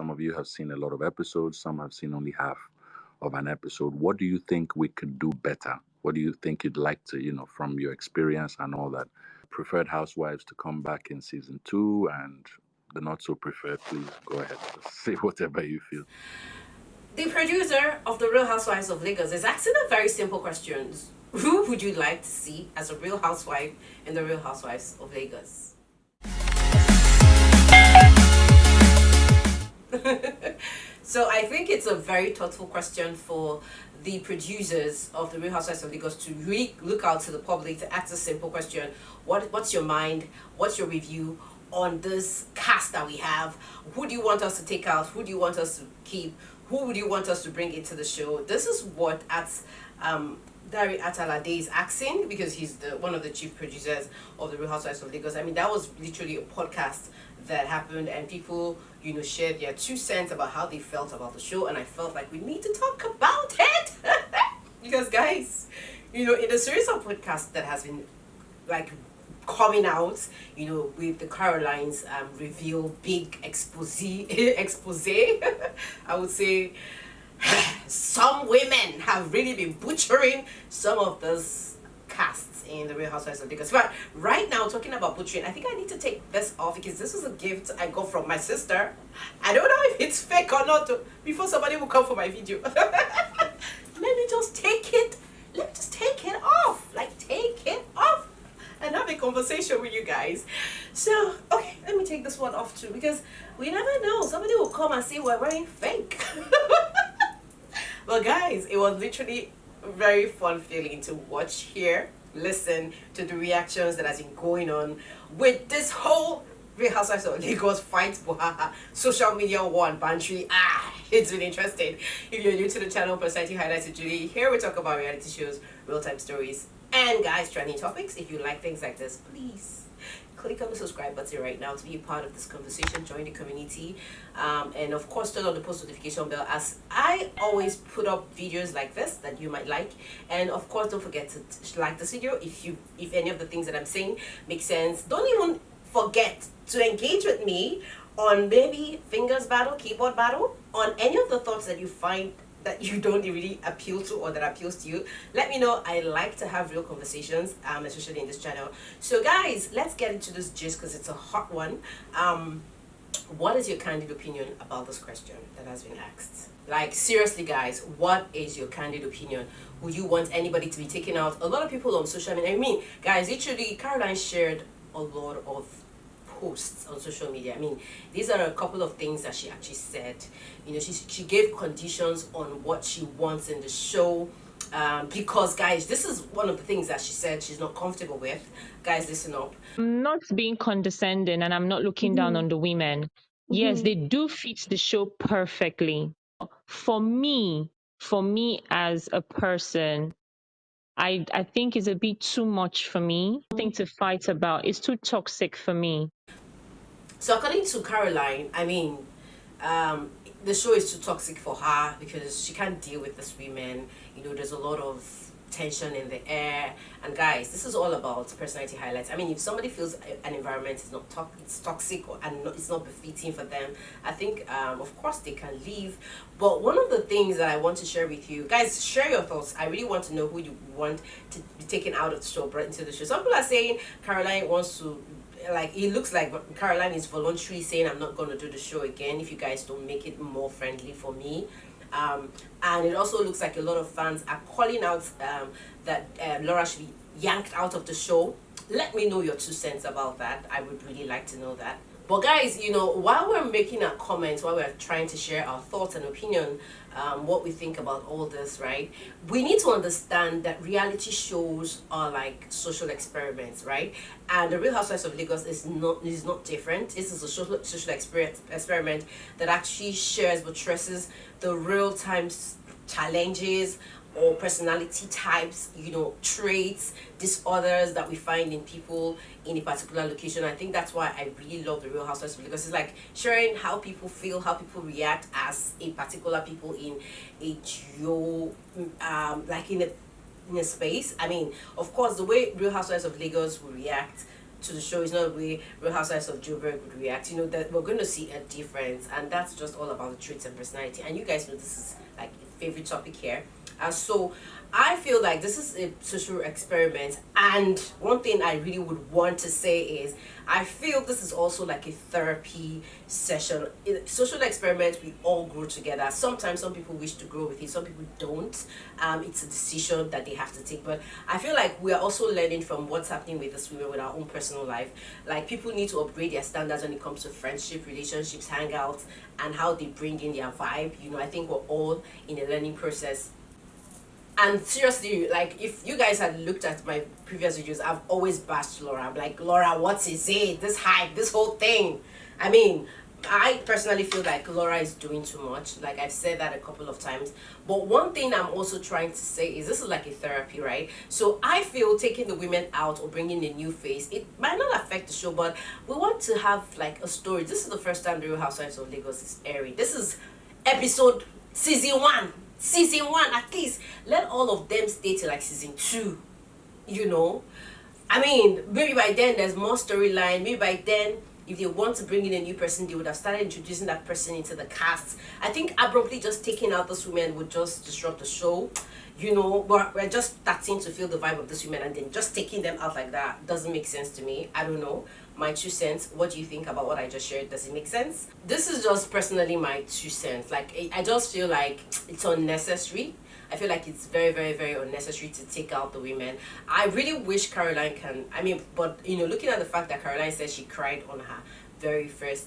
Some of you have seen a lot of episodes, some have seen only half of an episode. What do you think we could do better? What do you think you'd like to, from your experience and all that? Preferred Housewives to come back in season two, and the not so preferred, please go ahead. Say whatever you feel. The producer of The Real Housewives of Lagos is asking a very simple question. Who would you like to see as a real housewife in The Real Housewives of Lagos? So I think it's a very thoughtful question for the producers of The Real Housewives of Lagos to really look out to the public to ask a simple question. What's your mind? What's your review on this cast that we have? Who do you want us to take out? Who do you want us to keep? Who would you want us to bring into the show? This is what Dari Atalade is asking, because he's one of the chief producers of The Real Housewives of Lagos. I mean, that was literally a podcast that happened, and people, shared their 2 cents about how they felt about the show, and I felt like we need to talk about it. Because, guys, in the series of podcasts that has been, like, coming out, with the Carolines reveal big expose, I would say some women have really been butchering some of those casts in The Real Housewives of Lagos. But right now, talking about butchering, I think I need to take this off because this is a gift I got from my sister. I don't know if it's fake or not before somebody will come for my video. Let me just take it. Let me just take it off. Like, take it off and have a conversation with you guys. So, okay, let me take this one off too, because we never know. Somebody will come and say we're wearing fake. Well, guys, it was literally a very fun feeling to watch, hear, listen to the reactions that has been going on with this whole Real Housewives of Lagos fight, social media war and bantry. It's been interesting. If you're new to the channel, Personality Highlights with Julie, here we talk about reality shows, real-time stories, and guys, trending topics. If you like things like this, please click on the subscribe button right now to be a part of this conversation, join the community, and of course turn on the post notification bell, as I always put up videos like this that you might like. And of course, don't forget to like this video if any of the things that I'm saying make sense. Don't even forget to engage with me on maybe fingers battle, keyboard battle, on any of the thoughts that you find that you don't really appeal to or that appeals to you. Let me know. I like to have real conversations, especially in this channel. So guys, let's get into this gist because it's a hot one. What is your candid opinion about this question that has been asked? Like, seriously guys, what is your candid opinion? Would you want anybody to be taken out? A lot of people on social media, I mean, guys, literally Caroline shared a lot of posts on social media. I mean, these are a couple of things that she actually said. She gave conditions on what she wants in the show, because guys, this is one of the things that she said she's not comfortable with. Guys, listen up. I'm not being condescending and I'm not looking down on the women. Yes, they do fit the show perfectly. For me as a person, I think it's a bit too much for me. Nothing to fight about. It's too toxic for me. So according to Caroline, I mean, the show is too toxic for her because she can't deal with this women. There's a lot of tension in the air. And guys, this is all about personality highlights. I mean, if somebody feels an environment is not it's toxic and it's not befitting for them, I think of course they can leave. But one of the things that I want to share with you guys, share your thoughts. I really want to know who you want to be taken out of the show, brought into the show. Some people are saying Caroline wants to, like, it looks like Caroline is voluntarily saying I'm not going to do the show again if you guys don't make it more friendly for me. And it also looks like a lot of fans are calling out that Laura should be yanked out of the show. Let me know your 2 cents about that. I would really like to know that. But guys, while we're making our comments, while we're trying to share our thoughts and opinion, what we think about all this, right? We need to understand that reality shows are like social experiments, right? And the Real Housewives of Lagos is not different. This is a social experiment that actually shares, buttresses the real time challenges or personality types, traits, disorders that we find in people in a particular location. I think that's why I really love the Real Housewives of Lagos. It's like sharing how people feel, how people react as a particular people in a like in a space. I mean, of course, the way Real Housewives of Lagos will react to the show is not the way Real Housewives of Joburg would react. You know that we're going to see a difference, and that's just all about the traits and personality. And you guys know this is like a favorite topic here. So I feel like this is a social experiment, and one thing I really would want to say is I feel this is also like a therapy session. In a social experiment, we all grow together. Sometimes some people wish to grow with it, some people don't. It's a decision that they have to take. But I feel like we are also learning from what's happening with us women with our own personal life. Like people need to upgrade their standards when it comes to friendship, relationships, hangouts, and how they bring in their vibe. You know, I think we're all in a learning process. And seriously, like if you guys had looked at my previous videos, I've always bashed Laura. I'm like, Laura, what is it? This hype, this whole thing. I mean, I personally feel like Laura is doing too much. Like I've said that a couple of times. But one thing I'm also trying to say is this is like a therapy, right? So I feel taking the women out or bringing a new face, it might not affect the show, but we want to have like a story. This is the first time the Real Housewives of Lagos is airing. This is episode season 1 at least. Let all of them stay till like season 2, you know. I mean, maybe by then there's more storyline. Maybe by then, if they want to bring in a new person, they would have started introducing that person into the cast. I think abruptly just taking out this woman would just disrupt the show. You know, we're just starting to feel the vibe of this women, and then just taking them out like that doesn't make sense to me. I don't know. My 2 cents. What do you think about what I just shared? Does it make sense? This is just personally my 2 cents. Like, I just feel like it's unnecessary. I feel like it's very, very, very unnecessary to take out the women. I really wish Caroline can. I mean, but you know, looking at the fact that Caroline said she cried on her very first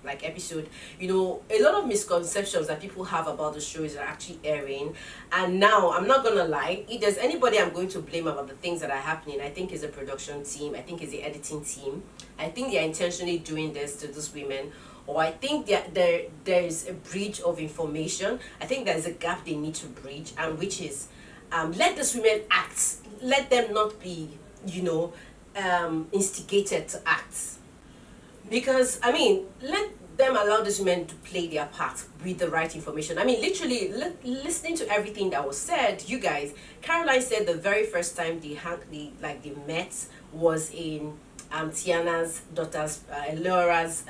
like episode, you know, a lot of misconceptions that people have about the show is actually airing. And now I'm not gonna lie, if there's anybody I'm going to blame about the things that are happening, I think is the production team, I think is the editing team. I think they're intentionally doing this to these women, or I think that there is a breach of information. I think there's a gap they need to bridge, and which is let these women act, let them not be, you know, instigated to act. Because I mean, let them allow these women to play their part with the right information. I mean, literally listening to everything that was said, you guys, Caroline said the very first time they met was in Tiana's daughter's Laura's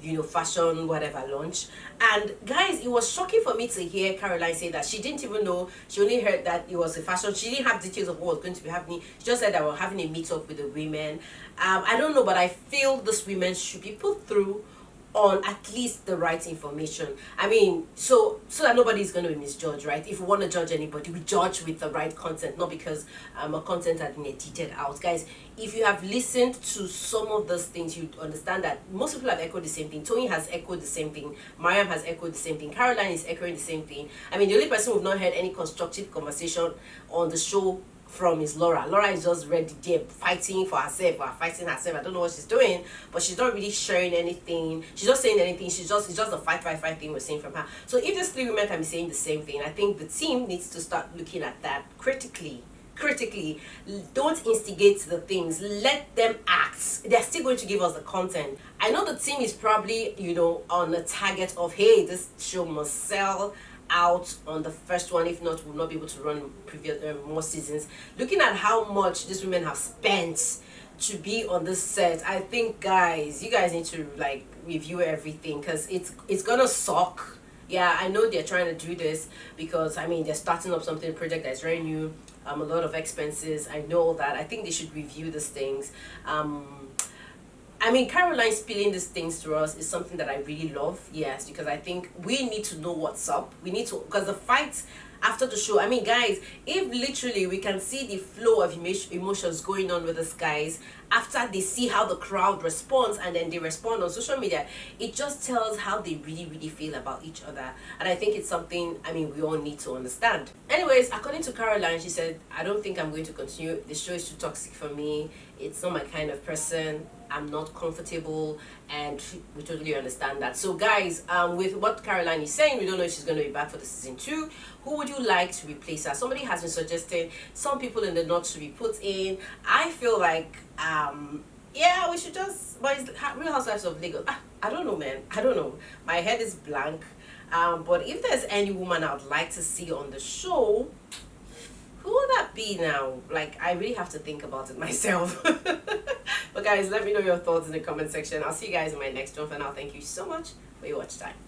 you know, fashion whatever launch. And guys, it was shocking for me to hear Caroline say that she didn't even know. She only heard that it was a fashion. She didn't have details of what was going to be happening. She just said that we're having a meet up with the women. I don't know, but I feel these women should be put through on at least the right information. I mean, so that nobody's going to be misjudged, right? If we want to judge anybody, we judge with the right content, not because a content has been edited out. Guys, if you have listened to some of those things, you understand that most people have echoed the same thing. Tony has echoed the same thing. Mariam has echoed the same thing. Caroline is echoing the same thing. I mean, the only person we've not heard any constructive conversation on the show from is Laura. Laura is just ready there fighting for herself or fighting herself. I don't know what she's doing, but she's not really sharing anything. She's not saying anything. It's just a fight thing we're saying from her. So if these 3 women can be saying the same thing, I think the team needs to start looking at that critically. Don't instigate the things, let them act. They're still going to give us the content. I know the team is probably, you know, on the target of, hey, this show must sell out on the first one, if not we'll not be able to run previous more seasons. Looking at how much these women have spent to be on this set, I think guys, you guys need to like review everything, because it's gonna suck. Yeah, I know they're trying to do this because I mean they're starting up something project that's very new, a lot of expenses. I know that. I think they should review these things. I mean, Caroline spilling these things to us is something that I really love, yes, because I think we need to know what's up. We need to, because the fight after the show, I mean, guys, if literally we can see the flow of emotions going on with these guys after they see how the crowd responds and then they respond on social media, it just tells how they really, really feel about each other. And I think it's something, I mean, we all need to understand. Anyways, according to Caroline, she said, I don't think I'm going to continue. The show is too toxic for me. It's not my kind of person. I'm not comfortable, and we totally understand that. So guys, with what Caroline is saying, we don't know if she's going to be back for the season 2. Who would you like to replace her? Somebody has been suggesting some people in the north to be put in. I feel like yeah, we should just, but it's Real Housewives of Lagos. I don't know, man. I don't know, my head is blank. But if there's any woman I would like to see on the show, Who will that be now? Like, I really have to think about it myself. But guys, let me know your thoughts in the comment section. I'll see you guys in my next one. For now, thank you so much for your watch time.